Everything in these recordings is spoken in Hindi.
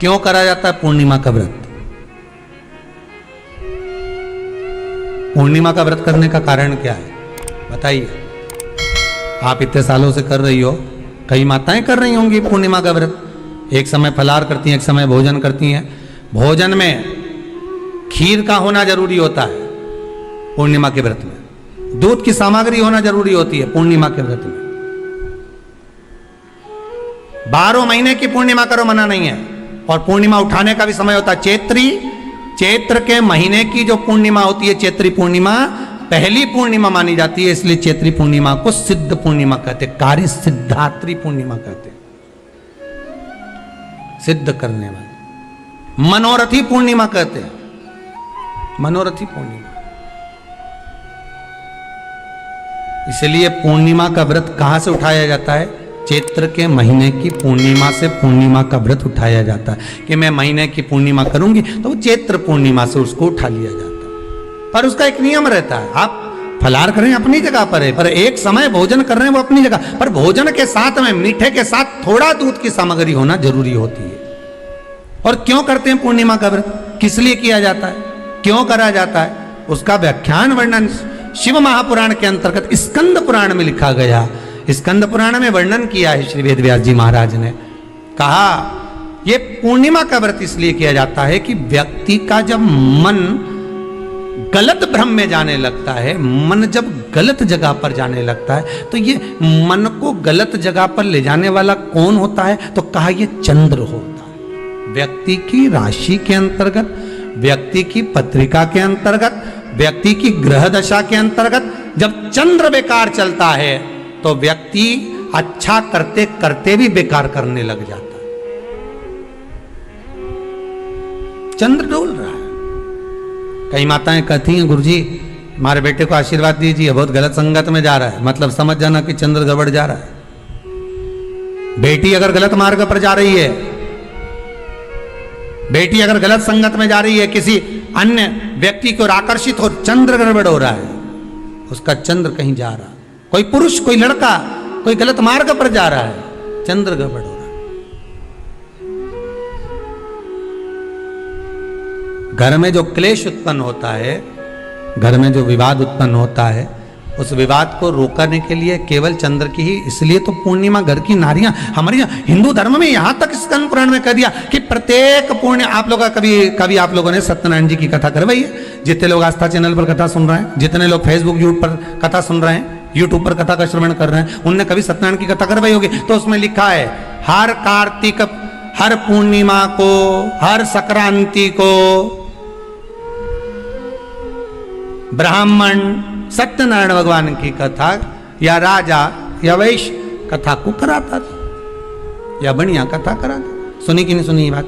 क्यों करा जाता है पूर्णिमा का व्रत? पूर्णिमा का व्रत करने का कारण क्या है बताइए? आप इतने सालों से कर रही हो, कई माताएं कर रही होंगी पूर्णिमा का व्रत। एक समय फलाहार करती हैं, एक समय भोजन करती हैं। भोजन में खीर का होना जरूरी होता है पूर्णिमा के व्रत में, दूध की सामग्री होना जरूरी होती है पूर्णिमा के व्रत में। 12 महीने की पूर्णिमा करो मना नहीं है। और पूर्णिमा उठाने का भी समय होता है चैत्री, चैत्र के महीने की जो पूर्णिमा होती है चैत्री पूर्णिमा पहली पूर्णिमा मानी जाती है, इसलिए चैत्री पूर्णिमा को सिद्ध पूर्णिमा कहते, कार्य सिद्धात्री पूर्णिमा कहते, सिद्ध करने वाले। मनोरथी पूर्णिमा कहते हैं, मनोरथी पूर्णिमा। इसलिए पूर्णिमा का व्रत कहां से उठाया जाता है? चैत्र के महीने की पूर्णिमा से पूर्णिमा का व्रत उठाया जाता है कि मैं महीने की पूर्णिमा करूंगी तो वो चैत्र पूर्णिमा से उसको उठा लिया जाता है। पर उसका एक नियम रहता है, आप फलाहार करें अपनी जगह पर है, पर एक समय भोजन कर रहे हैं वो अपनी जगह पर, भोजन के साथ में मीठे के साथ थोड़ा दूध की सामग्री होना जरूरी होती है। और क्यों करते हैं पूर्णिमा का व्रत, किस लिए किया जाता है, क्यों करा जाता है, उसका व्याख्यान वर्णन शिव महापुराण के अंतर्गत स्कंद पुराण में लिखा गया। स्कंद पुराण में वर्णन किया है श्री वेदव्यास जी महाराज ने, कहा ये पूर्णिमा का व्रत इसलिए किया जाता है कि व्यक्ति का जब मन गलत भ्रम में जाने लगता है, मन जब गलत जगह पर जाने लगता है, तो ये मन को गलत जगह पर ले जाने वाला कौन होता है? तो कहा ये चंद्र होता है। व्यक्ति की राशि के अंतर्गत, व्यक्ति की पत्रिका के अंतर्गत, व्यक्ति की ग्रह दशा के अंतर्गत जब चंद्र बेकार चलता है तो व्यक्ति अच्छा करते करते भी बेकार करने लग जाता है। चंद्र डोल रहा है। कई माताएं कहती हैं गुरुजी हमारे बेटे को आशीर्वाद दीजिए, बहुत गलत संगत में जा रहा है, मतलब समझ जाना कि चंद्र गड़बड़ जा रहा है। बेटी अगर गलत मार्ग पर जा रही है, बेटी अगर गलत संगत में जा रही है, किसी अन्य व्यक्ति की ओर आकर्षित हो, चंद्र गड़बड़ हो रहा है, उसका चंद्र कहीं जा रहा है। कोई पुरुष, कोई लड़का कोई गलत मार्ग पर जा रहा है, चंद्र गड़बड़ हो रहा है। घर में जो क्लेश उत्पन्न होता है, घर में जो विवाद उत्पन्न होता है, उस विवाद को रोकने के लिए केवल चंद्र की ही, इसलिए तो पूर्णिमा घर की नारियां हमारे यहाँ हिंदू धर्म में यहां तक स्कंद पुराण में कह दिया कि प्रत्येक पूर्ण, आप लोग कभी आप लोगों ने सत्यनारायण जी की कथा करवाई है? जितने लोग आस्था चैनल पर कथा सुन रहे हैं, जितने लोग फेसबुक यूट्यूब पर कथा सुन रहे हैं, यूट्यूब पर कथा का श्रवण कर रहे हैं, उनने कभी सत्यनारायण की कथा करवाई होगी। तो उसमें लिखा है हर कार्तिक, हर पूर्णिमा को, हर संक्रांति को ब्राह्मण सत्यनारायण भगवान की कथा या राजा या वैश्य कथा को कराता था या बढ़िया कथा कराता। सुनी कि नहीं सुनी ये बात?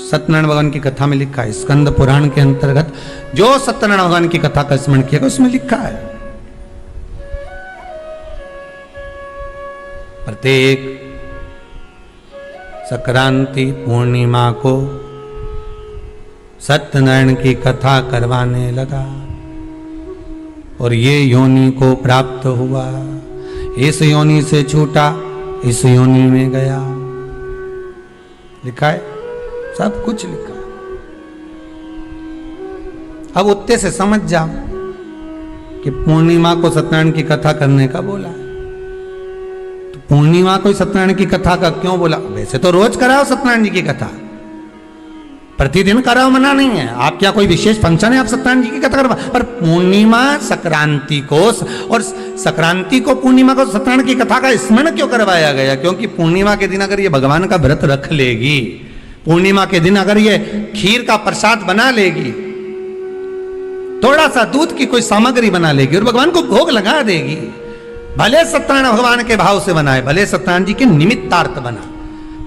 सत्यनारायण भगवान की कथा में लिखा है, स्कंद पुराण के अंतर्गत जो सत्यनारायण भगवान की कथा का स्मरण किया उसमें लिखा है प्रत्येक संक्रांति पूर्णिमा को सत्यनारायण की कथा करवाने लगा और ये योनि को प्राप्त हुआ, इस योनि से छूटा, इस योनि में गया। लिखा है, सब कुछ लिखा है। अब उत्ते से समझ जाओ कि पूर्णिमा को सत्यनारायण की कथा करने का बोला है, तो पूर्णिमा को सत्यनारायण की कथा का क्यों बोला? वैसे तो रोज कराओ सत्यनारायण जी की कथा, प्रतिदिन कराओ, मना नहीं है। आप क्या कोई विशेष फंक्शन है आप सत्यनारायण जी की कथा करवा, पर पूर्णिमा संक्रांति को और संक्रांति को पूर्णिमा को सत्यनारायण की कथा का स्मरण क्यों करवाया गया? क्योंकि पूर्णिमा के दिन अगर ये भगवान का व्रत रख लेगी, पूर्णिमा के दिन अगर ये खीर का प्रसाद बना लेगी, थोड़ा सा दूध की कोई सामग्री बना लेगी और भगवान को भोग लगा देगी, भले सत्यनारायण भगवान के भाव से बनाए, भले सत्यनारायण जी के निमित्तार्थ बना,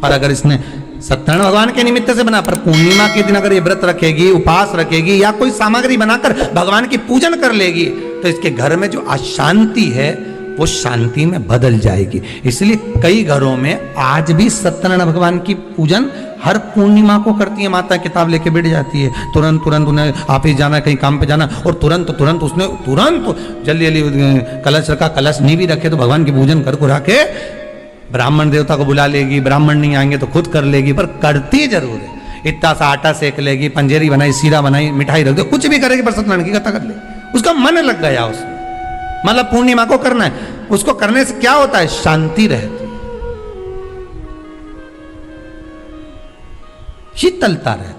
पर अगर इसने सत्यनारायण भगवान के निमित्त से बना, पर पूर्णिमा के दिन अगर ये व्रत रखेगी, उपास रखेगी या कोई सामग्री बनाकर भगवान की पूजन कर लेगी, तो इसके घर में जो अशांति है वो शांति में बदल जाएगी। इसलिए कई घरों में आज भी सत्यनारायण भगवान की पूजन हर पूर्णिमा को करती है। माता किताब लेके बैठ जाती है, तुरंत तुरंत उन्हें ऑफिस जाना, कहीं काम पे जाना, और तुरंत तुरंत उसने तुरंत जल्दी जल्दी कलश रखा, कलश नहीं भी रखे तो भगवान की पूजन कर के ब्राह्मण देवता को बुला लेगी, ब्राह्मण नहीं आएंगे तो खुद कर लेगी, पर करती जरूर है। इतना सा आटा सेक लेगी, पंजेरी बनाई, सीरा बनाई, मिठाई रख दो, कुछ भी करेगी पर सत्यनारायण की कथा कर लेगी। उसका मन लग गया उसमें, मतलब पूर्णिमा को करना है। उसको करने से क्या होता है? शांति रहती है, शीतलता रहती है।